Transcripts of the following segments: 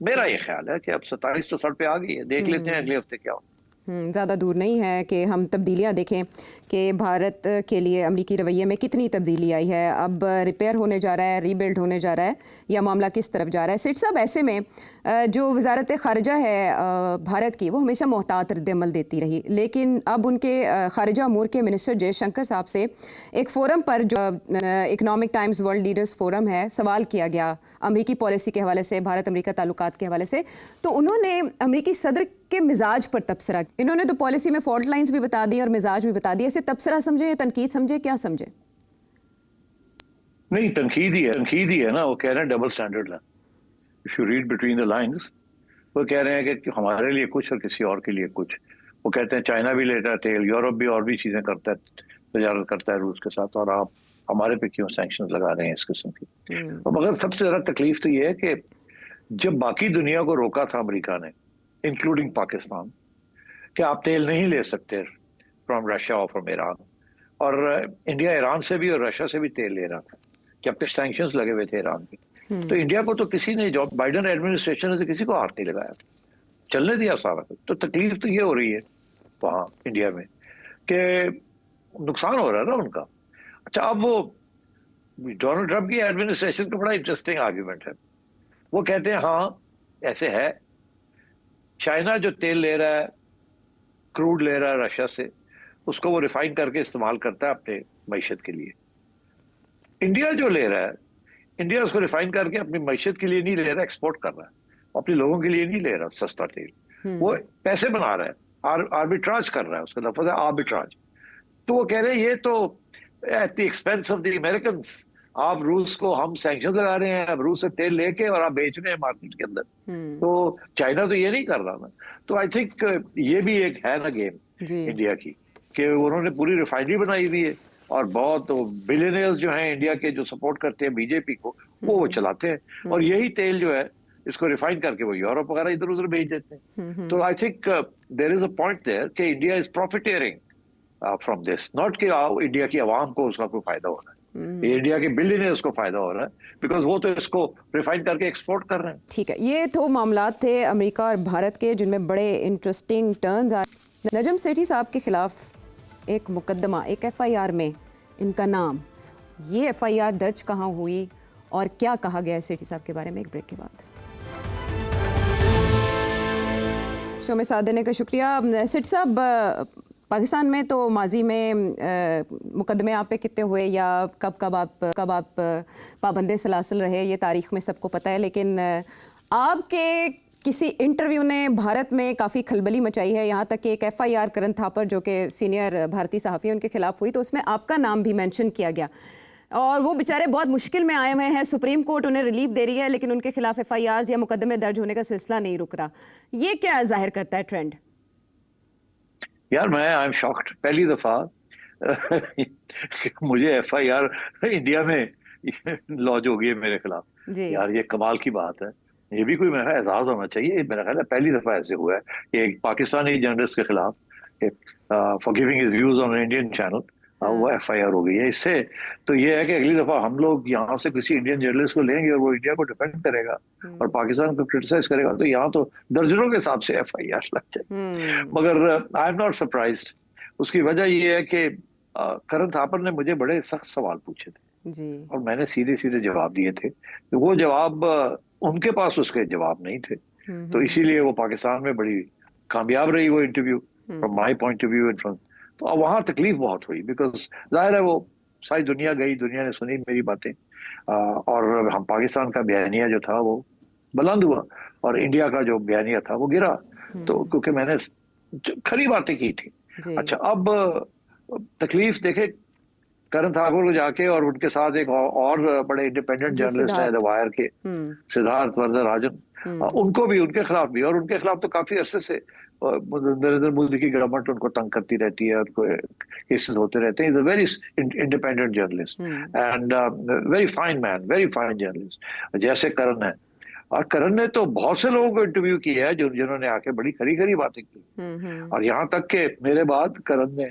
میرا یہ خیال ہے کہ اب 27 تو سڑ پہ آ گئی ہے، دیکھ لیتے ہیں اگلے ہفتے کیا ہو۔ زیادہ دور نہیں ہے کہ ہم تبدیلیاں دیکھیں کہ بھارت کے لیے امریکی رویے میں کتنی تبدیلی آئی ہے، اب ریپیئر ہونے جا رہا ہے، ری بلڈ ہونے جا رہا ہے، یا معاملہ کس طرف جا رہا ہے۔ سیٹھ صاحب، ایسے میں جو وزارت خارجہ ہے بھارت کی، وہ ہمیشہ محتاط رد عمل دیتی رہی، لیکن اب ان کے خارجہ امور کے منسٹر جے شنکر صاحب سے ایک فورم پر جو economic Times world leaders forum ہے، سوال کیا گیا امریکی پالیسی کے حوالے سے، بھارت امریکہ تعلقات کے حوالے سے، تو انہوں نے امریکی صدر کے مزاج پر تبصرہ، انہوں نے تو پالیسی میں فالٹ لائنز بھی بتا دی اور مزاج بھی بتا دی، اسے تبصرہ سمجھے یا تنقید سمجھے، کیا سمجھے؟ نہیں، تنقید ہی ہے نا، وہ کہہ رہے ہیں ڈبل سٹینڈرڈ ہے۔ If you read between the lines، وہ کہہ رہے ہیں کہ ہمارے لیے کچھ اور کسی اور کے لیے کچھ۔ وہ کہتے ہیں چائنا بھی لیتا ہے تیل، یورپ بھی اور بھی چیزیں کرتا ہے، تجارت کرتا ہے روس کے ساتھ، اور آپ ہمارے پہ کیوں سینکشنز لگا رہے ہیں اس قسم کی۔ مگر سب سے زیادہ تکلیف تو یہ ہے کہ جب باقی دنیا کو روکا تھا امریکہ نے، انکلوڈنگ پاکستان، کہ آپ تیل نہیں لے سکتے فرام رشیا اور فرام ایران، اور انڈیا ایران سے بھی اور رشیا سے بھی تیل لے رہا تھا، جب تک سینکشنز لگے ہوئے تھے ایران پہ، تو انڈیا کو تو کسی نے، جو بائیڈن ایڈمنسٹریشن نے تو کسی کو ہاتھ نہیں لگایا تھا، چلنے دیا سارا کچھ۔ تو تکلیف تو یہ ہو رہی ہے وہاں انڈیا میں کہ نقصان ہو رہا ہے نا ان کا۔ اچھا، اب وہ ڈونلڈ ٹرمپ کی ایڈمنسٹریشن کا بڑا انٹرسٹنگ آرگیومنٹ ہے۔ وہ کہتے ہیں ہاں ایسے ہے، چائنا جو تیل لے رہا ہے، کروڈ لے رہا ہے رشیا سے، اس کو وہ ریفائن کر کے استعمال کرتا ہے اپنے معیشت کے لیے۔ انڈیا جو لے رہا ہے، انڈیا اس کو ریفائن کر کے اپنی معیشت کے لیے نہیں لے رہا، ایکسپورٹ کر رہا ہے، اپنے لوگوں کے لیے نہیں لے رہا سستا تیل، وہ پیسے بنا رہا ہے، آربیٹراج کر رہا ہے، اس کا لفظ ہے آربیٹراج۔ تو وہ کہہ رہے ہیں یہ تو at the expense of the Americans, آپ روس کو، ہم سینکشن لگا رہے ہیں اب روس سے تیل لے کے، اور آپ بیچ رہے ہیں مارکیٹ کے اندر، تو چائنا تو یہ نہیں کر رہا نا۔ تو آئی تھنک یہ بھی ایک ہے نا گیم انڈیا کی، کہ انہوں نے پوری ریفائنری بنائی ہوئی ہے، اور بہت بلینئرز جو ہیں انڈیا کے، جو سپورٹ کرتے ہیں بی جے پی کو، وہ چلاتے ہیں، اور یہی تیل جو ہے اس کو ریفائن کر کے وہ یورپ وغیرہ ادھر ادھر بھیج دیتے ہیں۔ تو I think there is a point there کہ India is profiteering from this, not کہ انڈیا کی عوام کو اس کا کوئی فائدہ ہو رہا ہے، یہ انڈیا کے بلینئرز کو فائدہ ہو رہا ہے، بیکاز وہ تو اس کو ریفائن کر کے ایکسپورٹ کر رہے ہیں۔ ٹھیک ہے، یہ تو معاملات تھے امریکہ اور بھارت کے، جن میں بڑے انٹرسٹنگ ٹرنز آئے۔ نجم سیٹھی صاحب کے خلاف ایک مقدمہ، ایک ایف آئی آر میں ان کا نام، یہ ایف آئی آر درج کہاں ہوئی اور کیا کہا گیا ہے سیٹھی صاحب کے بارے میں؟ ایک بریک کے بعد شو میں ساتھ دینے کا شکریہ۔ سیٹھی صاحب، پاکستان میں تو ماضی میں مقدمے آپ پہ کتنے ہوئے، یا کب آپ پابند سلاسل رہے، یہ تاریخ میں سب کو پتہ ہے، لیکن آپ کے کسی انٹرویو نے بھارت میں کافی کھلبلی مچائی ہے، یہاں تک کہ ایک ایف آئی آر کرن تھاپر جو کہ سینئر بھارتی صحافی ان کے خلاف ہوئی، تو اس میں آپ کا نام بھی مینشن کیا گیا، اور وہ بیچارے بہت مشکل میں آئے ہوئے ہیں، سپریم کورٹ انہیں ریلیف دے رہی ہے، لیکن ان کے خلاف ایف آئی آرز یا مقدمے درج ہونے کا سلسلہ نہیں رک رہا۔ یہ کیا ظاہر کرتا ہے ٹرینڈ؟ یار میں آئی ایم شاکڈ، پہلی دفعہ مجھے ایف آئی آر انڈیا میں لانچ ہو گئی ہے میرے خلاف۔ یار یہ کمال کی بات ہے، یہ بھی کوئی میرا خیال اعزاز ہونا چاہیے۔ میرا خیال ہے پہلی دفعہ ایسے ہوا ہے کہ ایک پاکستانی جرنلسٹ کے خلاف for giving his views on Indian channel وہ ایف آئی آر ہو گئی ہے۔ اس سے تو یہ ہے کہ اگلی دفعہ ہم لوگ یہاں سے کسی انڈین جرنلسٹ کو لیں گے اور وہ انڈیا کو ڈیفینڈ کرے گا اور پاکستان کو کرٹیسائز کرے گا، تو یہاں تو درجنوں کے حساب سے ایف آئی آر لگ جائے۔ مگر آئی ایم ناٹ سرپرائزڈ۔ اس کی وجہ یہ ہے کہ کرن تھاپر نے مجھے بڑے سخت سوال پوچھے تھے، اور میں نے سیدھے سیدھے جواب دیے تھے، وہ جواب ان کے پاس اس کے جواب نہیں تھے، تو اسی لیے وہ پاکستان میں بڑی کامیاب رہی وہ interview from my point of view. تو وہاں تکلیف بہت ہوئی، بیکاز ظاہر ہے وہ ساری دنیا گئی، دنیا نے سنی میری باتیں، اور ہم پاکستان کا بیانیہ جو تھا وہ بلند ہوا، اور انڈیا کا جو بیانیہ تھا وہ گرا، تو کیونکہ میں نے کھری باتیں کی تھی۔ اچھا، اب تکلیف دیکھے کرن تھاپر کو جا کے، اور ان کے ساتھ ایک اور بڑے انڈیپینڈنٹ جرنلسٹ ہیں دا وائر کے، سدھارتھ وردھن راجن، ان کو بھی، ان کے خلاف بھی، اور ان کے خلاف تو کافی عرصے سے نریندر مودی کی گورنمنٹ ان کو تنگ کرتی رہتی ہے، ان کو کیسز ہوتے رہتے ہیں۔ Very independent journalist and very fine man, very fine journalist, جیسے کرن ہے۔ اور کرن نے تو بہت سے لوگوں کو انٹرویو کیا ہے جنہوں نے آ کے بڑی کھری کھری باتیں کی، اور یہاں تک کہ میرے بعد کرن نے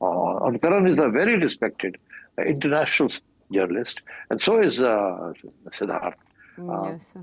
on Karan is a very respected international journalist, and so is Siddharth. Yes, sir.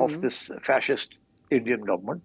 of this fascist Indian government.